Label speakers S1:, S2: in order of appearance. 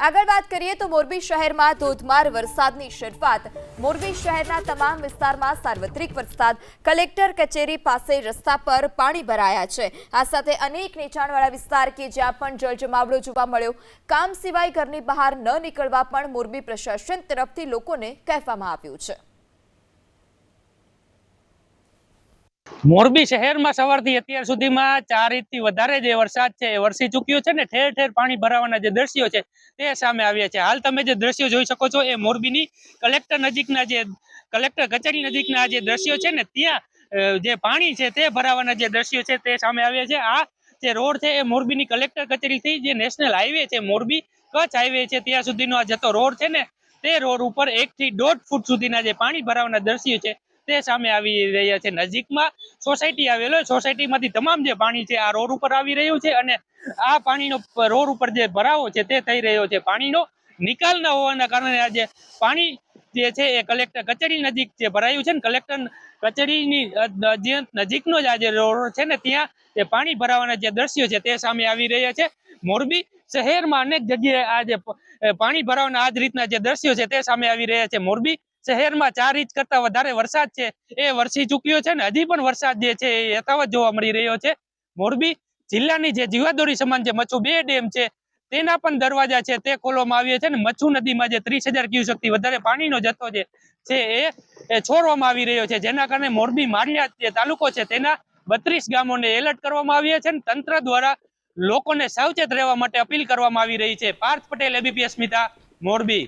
S1: આગળ વાત કરીએ તો મોરબી શહેરમાં ધોધમાર વરસાદની શરૂઆત। મોરબી શહેરના તમામ વિસ્તારમાં સાર્વત્રિક વરસાદ। કલેક્ટર કચેરી પાસે રસ્તા પર પાણી ભરાયા છે। આ સાથે અનેક નીચાણવાળા વિસ્તાર કે જ્યાં પણ જળજમાવડો જોવા મળ્યો। કામ સિવાય ઘરની બહાર ન નીકળવા પણ મોરબી પ્રશાસન તરફથી લોકોને કહેવામાં આવ્યું છે।
S2: મોરબી શહેરમાં સવારથી અત્યાર સુધીમાં 4 ઇંચથી વધારે જે વરસાદ છે એ વરસી ચૂક્યો છે ને ઠેર ઠેર પાણી ભરાવાના જે દ્રશ્યો છે તે સામે આવ્યા છે। હાલ તમે જે દ્રશ્યો જોઈ શકો છો એ મોરબીની કલેક્ટર નજીકના જે કલેક્ટર કચેરી નજીકના જે દ્રશ્યો છે ને ત્યાં જે પાણી છે તે ભરાવાના જે દ્રશ્યો છે તે સામે આવ્યા છે। આ જે રોડ છે એ મોરબીની કલેક્ટર કચેરીથી જે નેશનલ હાઈવે છે મોરબી કચ્છ હાઈવે છે ત્યાં સુધીનો આ જતો રોડ છે ને તે રોડ ઉપર 1 થી 1.5 ફૂટ સુધીના જે પાણી ભરાવાના દ્રશ્યો છે તે સામે આવી રહ્યા છે। નજીકમાં સોસાયટી આવેલો સોસાયટીમાંથી તમામ જે પાણી છે આ રોડ ઉપર આવી રહ્યું છે અને આ પાણીનો રોડ ઉપર જે ભરાવો છે તે થઈ રહ્યો છે। પાણીનો નિકાલ ન હોવાના કારણે આજે પાણી જે છે એ કલેક્ટર કચેરી નજીક જે ભરાયું છે ને કલેક્ટર કચેરીની નજીકનો જ આજે રોડ છે ને ત્યાં જે પાણી ભરાવાના જે દ્રશ્યો છે તે સામે આવી રહ્યા છે। મોરબી શહેરમાં અનેક જગ્યાએ આ જે પાણી ભરાવાના આ જ રીતના જે દ્રશ્યો છે તે સામે આવી રહ્યા છે। મોરબી શહેરમાં 4 ઇંચ કરતા વધારે વરસાદ છે એ વરસી ચૂક્યો છે ને હજી પણ વરસાદ જે છે એ યથાવત જોવા મળી રહ્યો છે। મોરબી જિલ્લાની જે જીવાદોરી સમાન જે મચ્છુ 2 ડેમ છે તેના પણ દરવાજા છે તે ખોલવામાં આવ્યા છે ને મચ્છુ નદીમાં જે 30,000 ક્યુસેકથી વધારે પાણીનો જથ્થો છે એ છોડવામાં આવી રહ્યો છે। જેના કારણે મોરબી માળિયા જે તાલુકો છે તેના 32 ગામોને એલર્ટ કરવામાં આવ્યા છે ને તંત્ર દ્વારા લોકોને સાવચેત રહેવા માટે અપીલ કરવામાં આવી રહી છે। પાર્થ પટેલ, ABP અસ્મિતા, મોરબી।